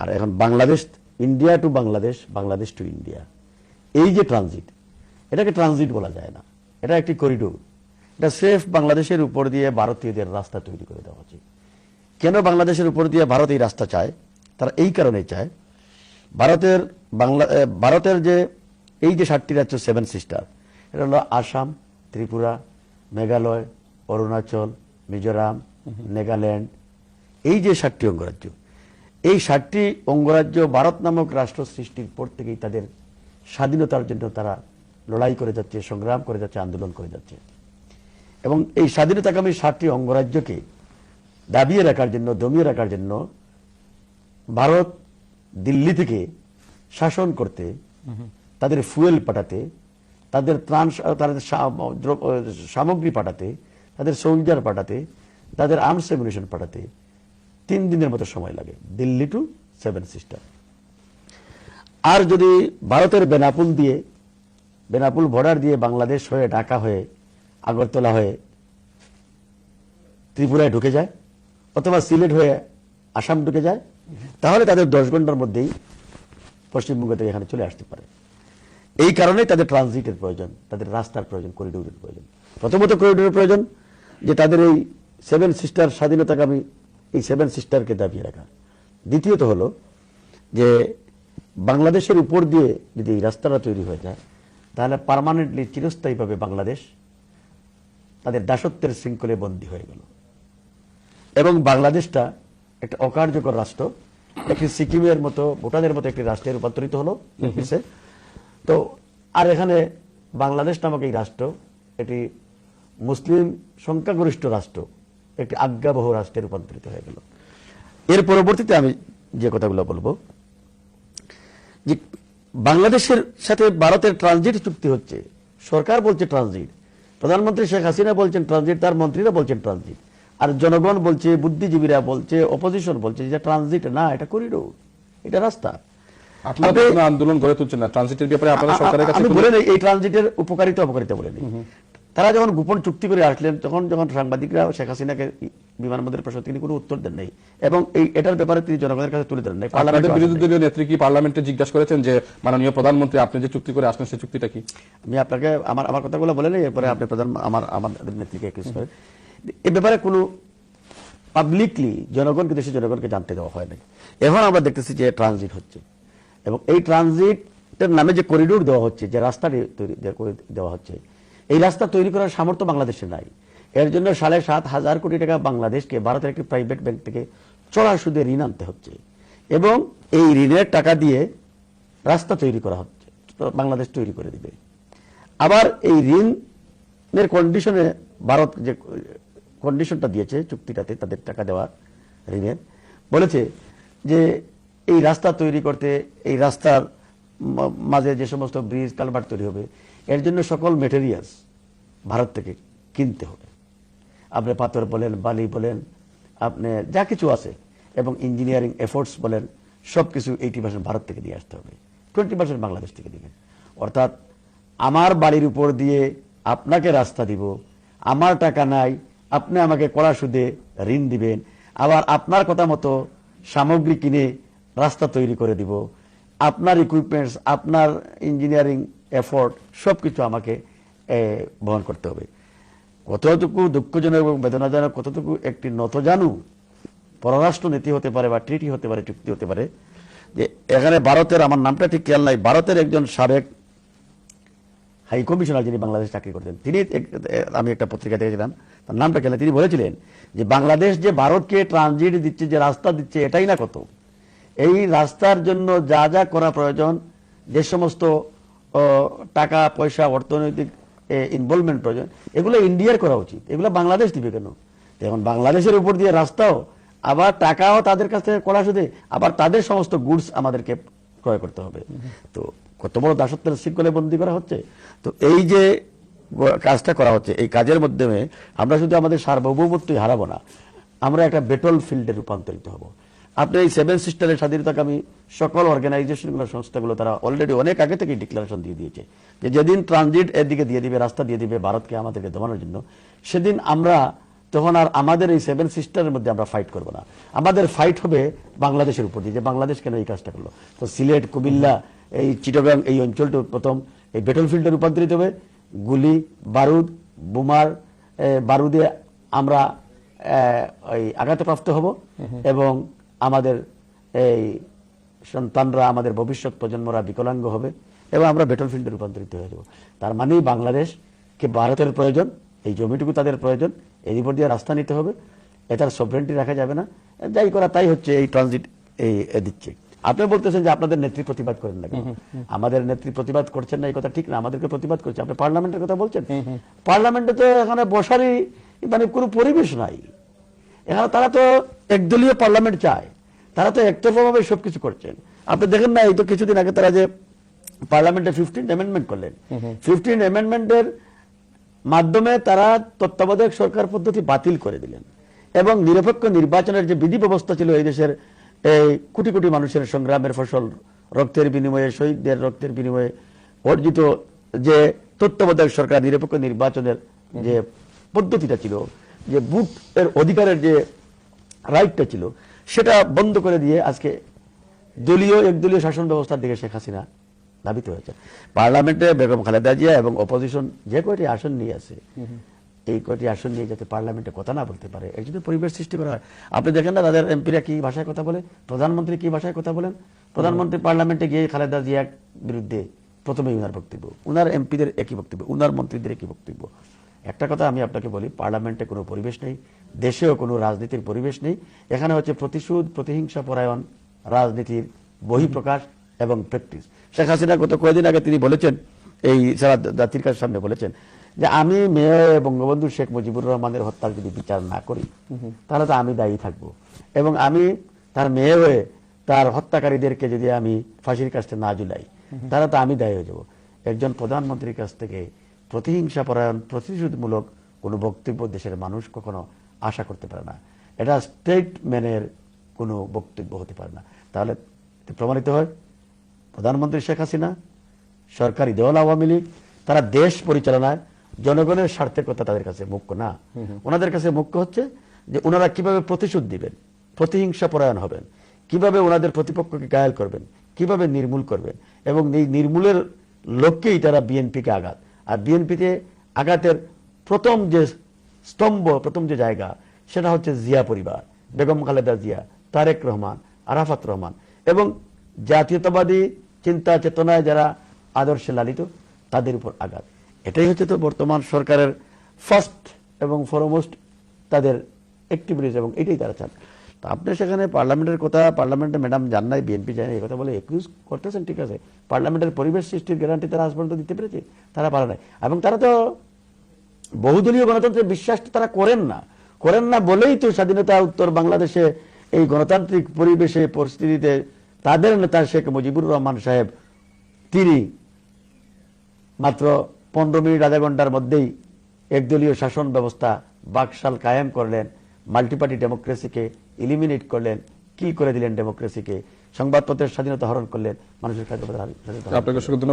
আর এখন Bangladesh, India to Bangladesh, Bangladesh to India, এই যে ট্রানজিট, এটাকে ট্রানজিট বলা যায় না, এটা একটি করিডোর। এটা সেফ বাংলাদেশের উপর দিয়ে ভারতীয়দের রাস্তা তৈরি করে দেওয়া উচিত। কেন বাংলাদেশের উপর দিয়ে ভারত এই রাস্তা চায়? তারা এই কারণেই চায়, ভারতের যে এই যে 7টি রাজ্য, 7 সিস্টার, এটা হলো আসাম, ত্রিপুরা, মেঘালয়, অরুণাচল, মিজোরাম, নাগাল্যান্ড, এই যে 7টি অঙ্গরাজ্য, এই 7টি অঙ্গরাজ্য ভারত নামক রাষ্ট্র সৃষ্টির পর থেকেই তাদের স্বাধীনতার জন্য তারা লড়াই করে যাচ্ছে, সংগ্রাম করে যাচ্ছে, আন্দোলন করে যাচ্ছে। এবং এই স্বাধীনতাকামী 7টি অঙ্গরাজ্যকে দাবিয়ে রাখার জন্য, দমিয়ে রাখার জন্য ভারত দিল্লি থেকে শাসন করতে, তাদের ফুয়েল পাঠাতে, তাদের ত্রাণ, তাদের সামগ্রী পাঠাতে, তাদের সোলজার পাঠাতে, তাদের আর্মস অ্যামিউনিশন পাঠাতে 3 দিনের মতো সময় লাগে, দিল্লি টু 7 সিস্টার। আর যদি ভারতের বেনাপুল বর্ডার দিয়ে বাংলাদেশ হয়ে, ঢাকা হয়ে, আগরতলা হয়ে ত্রিপুরায় ঢুকে যায়, অথবা সিলেট হয়ে আসাম ঢুকে যায়, তাহলে তাদের 10 ঘন্টার মধ্যেই পশ্চিমবঙ্গ থেকে এখানে চলে আসতে পারে। এই কারণেই তাদের ট্রানজিটের প্রয়োজন, তাদের রাস্তার প্রয়োজন, করিডোরের প্রয়োজন। প্রথমত করিডোরের প্রয়োজন, যে তাদের এই 7 সিস্টার স্বাধীনতাকামী এই 7 সিস্টারকে দাবিয়ে রাখা। দ্বিতীয়ত হলো যে বাংলাদেশের উপর দিয়ে যদি এই রাস্তাটা তৈরি হয়ে যায়, তাহলে পার্মানেন্টলি, চিরস্থায়ীভাবে বাংলাদেশ তাদের দাসত্বের শৃঙ্খলে বন্দী হয়ে গেল এবং বাংলাদেশটা একটা অকার্যকর রাষ্ট্র, একটি সিকিমের মতো, ভুটানের মতো একটি রাষ্ট্রে রূপান্তরিত হলো। তো আর এখানে বাংলাদেশ নামক এই রাষ্ট্র এটি মুসলিম সংখ্যাগরিষ্ঠ রাষ্ট্র, একটি আজ্ঞাবহ রাষ্ট্রে রূপান্তরিত হয়ে গেল। এর পরবর্তীতে আমি যে কথাগুলো বলবো, যে বাংলাদেশের সাথে ভারতের ট্রানজিট চুক্তি হচ্ছে, সরকার বলছে ট্রানজিট, প্রধানমন্ত্রী শেখ হাসিনা বলছেন ট্রানজিট, তার মন্ত্রীরা বলছেন ট্রানজিট, আর জনগণ বলছে, বুদ্ধিজীবীরা বলছে, অপোজিশন বলছে যে ট্রানজিট না, এটা করিডোর, এটা রাস্তা। আপনারা কোনো আন্দোলন গড়ে তুলছেন না ট্রানজিটের ব্যাপারে? আপনারা সরকারের কাছে আমি বলে নেই এই ট্রানজিটের উপকারিতা অপকারিতা বলে নেই। তারা যখন গোপন চুক্তি করে আসলেন, যখন সাংবাদিকরা শেখ হাসিনাকে বিমানবন্দরের প্রশ্ন, তিনি কোনো উত্তর দেন নাই এবং এটার ব্যাপারে তিনি জনগণের কাছে তুলে দেন নাই। আপনাদের বিরোধী দলীয় নেত্রী কি পার্লামেন্টে জিজ্ঞাসা করেছেন যে মাননীয় প্রধানমন্ত্রী আপনি যে চুক্তি করে আসলেন সেই চুক্তিটা কি? আমি আপনাকে আমার কথাগুলো বলে নেই, এরপরে আপনি আমাদের নেত্রীকে একুশ করেন। এ ব্যাপারে কোনো পাবলিকলি দেশের জনগণকে জানতে দেওয়া হয় নাই। এখন আমরা দেখতেছি যে ট্রানজিট হচ্ছে এবং এই ট্রানজিটের নামে যে করিডোর দেওয়া হচ্ছে, যে রাস্তা দেওয়া হচ্ছে, এই রাস্তা তৈরি করার সামর্থ্য বাংলাদেশে নাই। এর জন্য 7,500 কোটি টাকা বাংলাদেশকে ভারতের একটি প্রাইভেট ব্যাংক থেকে চড়া সুদে ঋণ আনতে হচ্ছে এবং এই ঋণের টাকা দিয়ে রাস্তা তৈরি করা হচ্ছে, বাংলাদেশ তৈরি করে দিবে। আবার এই ঋণের কন্ডিশনে ভারত যে কন্ডিশনটা দিয়েছে চুক্তিটাতে, তাদের টাকা দেওয়া ঋণের, বলেছে যে এই রাস্তা তৈরি করতে, এই রাস্তার মাঝে যে সমস্ত ব্রিজ কালভার্ট তৈরি হবে, এর জন্য সকল মেটেরিয়ালস ভারত থেকে কিনতে হবে। আপনি পাথর বলেন, বালি বলেন, আপনি যা কিছু আছে, এবং ইঞ্জিনিয়ারিং এফোর্টস বলেন, সবকিছু 80% ভারত থেকে দিয়ে আসতে হবে, 20% বাংলাদেশ থেকে দিবেন। অর্থাৎ আমার বাড়ির উপর দিয়ে আপনাকে রাস্তা দিব, আমার টাকা নাই, আপনি আমাকে কড়া সুদে ঋণ দিবেন, আবার আপনার কথা মতো সামগ্রী কিনে রাস্তা তৈরি করে দিব, আপনার ইকুইপমেন্টস, আপনার ইঞ্জিনিয়ারিং এফোর্ট সবকিছু আমাকে বহন করতে হবে। কতটুকু দুঃখজনক এবং বেদনাজনক, কতটুকু একটি নতজানু পররাষ্ট্র নীতি হতে পারে বা ট্রিটি হতে পারে, চুক্তি হতে পারে, যে এখানে ভারতের, আমার নামটা ঠিক খেয়াল নাই, ভারতের একজন সাবেক হাই কমিশনার যিনি বাংলাদেশ চাকরি করতেন, তিনি, আমি একটা পত্রিকা দেখেছিলাম, তার নামটা খেয়াল, তিনি বলেছিলেন যে বাংলাদেশ যে ভারতকে ট্রানজিট দিচ্ছে, যে রাস্তা দিচ্ছে, এটাই না কত, এই রাস্তার জন্য যা যা করা প্রয়োজন, যে সমস্ত টাকা পয়সা, অর্থনৈতিক ইনভলভমেন্ট প্রয়োজন, এগুলো ইন্ডিয়ার করা উচিত, এগুলো বাংলাদেশ দিবে কেন? এখন বাংলাদেশের উপর দিয়ে রাস্তাও, আবার টাকাও তাদের কাছে করা সুদে, আবার তাদের সমস্ত গুডস আমাদেরকে ক্রয় করতে হবে। তো কত বড় দাসত্বের শৃঙ্খলে বন্দী করা হচ্ছে। তো এই যে কাজটা করা হচ্ছে, এই কাজের মাধ্যমে আমরা শুধু আমাদের সার্বভৌমত্বই হারাবো না, আমরা একটা ব্যাটল ফিল্ডে রূপান্তরিত হব। আপনি এই 7 সিস্টারের স্বাধীনতাকামী সকল অর্গানাইজেশনগুলো, সংস্থাগুলো, তারা অলরেডি অনেক আগে থেকে ডিক্লারেশন দিয়ে দিয়েছে যে যেদিন ট্রানজিট এর দিকে দিয়ে দিবে, রাস্তা দিয়ে দিবে ভারতকে, আমাদেরকে দমানোর জন্য, সেদিন আমরা তখন আর আমাদের এই 7 সিস্টারের মধ্যে আমরা ফাইট করব না। আমাদের ফাইট হবে বাংলাদেশের উপর দিয়ে, যে বাংলাদেশ কেন এই কাজটা করলো। তো সিলেট, কুমিল্লা, এই চিটাগাং, এই অঞ্চলটা প্রথম এই ব্যাটলফিল্ডে রূপান্তরিত হবে। গুলি, বারুদ, বোমার বারুদে আমরা ওই আঘাতপ্রাপ্ত হব এবং আমাদের এই সন্তানরা, আমাদের ভবিষ্যৎ প্রজন্মরা বিকলাঙ্গ হবে এবং আমরা ব্যাটলফিল্ডে রূপান্তরিত হয়ে যাব। তার মানেই বাংলাদেশকে ভারতের প্রয়োজন, এই জমিটুকু তাদের প্রয়োজন, এর উপর দিয়ে রাস্তা নিতে হবে, এটার সভরেন্টি রাখা যাবে না। যাই করা তাই হচ্ছে, এই ট্রানজিট এই দিচ্ছে। আপনি বলতেছেন যে আপনাদের নেত্রী প্রতিবাদ করেন না কেন? আমাদের নেত্রী প্রতিবাদ করছেন না, এই কথা ঠিক না। আমাদেরকে প্রতিবাদ করছে। আপনি পার্লামেন্টের কথা বলছেন, পার্লামেন্টে তো এখানে বসারই মানে কোনো পরিবেশ নাই। এখানে তারা তো একদলীয় পার্লামেন্ট চায়, তারা তো একতরফাভাবে সবকিছু করছেন। আপনি দেখেন না, এই তো কিছুদিন আগে তারা যে পার্লামেন্টে 15 অ্যামেন্ডমেন্ট করলেন, 15 অ্যামেন্ডমেন্টের মাধ্যমে তারা তত্ত্বাবধায়ক সরকার পদ্ধতি বাতিল করে দিলেন এবং নিরপেক্ষ নির্বাচনের যে বিধি ব্যবস্থা ছিল এই দেশের এই কোটি কোটি মানুষের সংগ্রামের ফসল, রক্তের বিনিময়ে, শহীদদের রক্তের বিনিময়ে অর্জিত যে তত্ত্বাবধায়ক সরকার নিরপেক্ষ নির্বাচনের যে পদ্ধতিটা ছিল, যে ভোট এর অধিকারের যে রাইটটা ছিল, সেটা বন্ধ করে দিয়ে আজকে দলীয় একদলীয় শাসন ব্যবস্থার দিকে শেখ হাসিনা ধাবিত হয়েছে। পার্লামেন্টে বেগম খালেদা জিয়া এবং অপোজিশন যে কয়টি আসন নিয়ে আছে, এই কয়টি আসন নিয়ে যাতে পার্লামেন্টে কথা না বলতে পারে, এর জন্য পরিবেশ সৃষ্টি করা হয়। আপনি দেখেন না তাদের এমপিরা কি ভাষায় কথা বলে, প্রধানমন্ত্রী কি ভাষায় কথা বলেন। প্রধানমন্ত্রী পার্লামেন্টে গিয়ে খালেদা জিয়ার বিরুদ্ধে প্রথমে উনার বক্তব্য, উনার এমপিদের একই বক্তব্য, উনার মন্ত্রীদের একই বক্তব্য। একটা কথা আমি আপনাকে বলি, পার্লামেন্টে কোনো পরিবেশ নেই, দেশেও কোনো রাজনীতির পরিবেশ নেই। এখানে হচ্ছে প্রতিশোধ, প্রতিহিংসা পরায়ণ রাজনীতির বহিঃপ্রকাশ এবং প্র্যাকটিস। শেখ হাসিনা গত কয়েকদিন আগে তিনি বলেছেন, এই সারা জাতির কাছে সামনে বলেছেন যে আমি মেয়ে বঙ্গবন্ধু শেখ মুজিবুর রহমানের হত্যার যদি বিচার না করি তাহলে তো আমি দায়ী থাকবো, এবং আমি তার মেয়ে হয়ে তার হত্যাকারীদেরকে যদি আমি ফাঁসির কাছে না ঝুলাই তাহলে তো আমি দায়ী হয়ে যাব। একজন প্রধানমন্ত্রীর কাছ থেকে প্রতিহিংসা পরায়ণ, প্রতিশোধমূলক কোনো বক্তব্য দেশের মানুষ কখনো আশা করতে পারে না। এটা স্টেটম্যানের কোনো বক্তব্য হতে পারে না। তাহলে প্রমাণিত হয় প্রধানমন্ত্রী শেখ হাসিনা, সরকারি দল আওয়ামী লীগ, তারা দেশ পরিচালনায় জনগণের স্বার্থের কথা তাদের কাছে মুখ্য না। ওনাদের কাছে মুখ্য হচ্ছে যে ওনারা কিভাবে প্রতিশোধ দিবেন, প্রতিহিংসা পরায়ণ হবেন, কিভাবে ওনাদের প্রতিপক্ষকে ঘায়েল করবেন, কিভাবে নির্মূল করবেন, এবং এই নির্মূলের লক্ষ্যেই তারা বিএনপিকে আঘাত। আর বিএনপিতে আঘাতের প্রথম যে স্তম্ভ, প্রথম যে জায়গা, সেটা হচ্ছে জিয়া পরিবার, বেগম খালেদা জিয়া, তারেক রহমান, আরাফাত রহমান এবং জাতীয়তাবাদী চিন্তা চেতনায় যারা আদর্শে লালিত, তাদের উপর আঘাত। এটাই হচ্ছে তো বর্তমান সরকারের ফার্স্ট এবং ফরমোস্ট তাদের অ্যাক্টিভিটিস, এবং এটাই তারা চান। তো আপনি সেখানে পার্লামেন্টের কথা, পার্লামেন্টে ম্যাডাম জান নাই, বিএনপি যায় না, এই কথা বলে একুজ করতেছেন, ঠিক আছে। পার্লামেন্টের পরিবেশ সৃষ্টির গ্যারান্টি তারা আজ পর্যন্ত দিতে পেরেছে? তারা পারে নাই। এবং তারা তো বহুদলীয় গণতন্ত্রের বিশ্বাস তারা করেন না বলেই তো স্বাধীনতা উত্তর বাংলাদেশে এই গণতান্ত্রিক পরিবেশে, পরিস্থিতিতে তাদের নেতা শেখ মুজিবুর রহমান সাহেব, তিনি মাত্র 15 মিনিট, আধা ঘন্টার মধ্যেই একদলীয় শাসন ব্যবস্থা বাকশাল কায়েম করলেন, মাল্টিপার্টি ডেমোক্রেসিকে ইলিমিনেট করলেন, কিল করে দিলেন ডেমোক্রেসিকে, সংবাদপত্রের স্বাধীনতা হরণ করলেন, মানুষের স্বাধীনতা হরণ করলেন। আপনাকে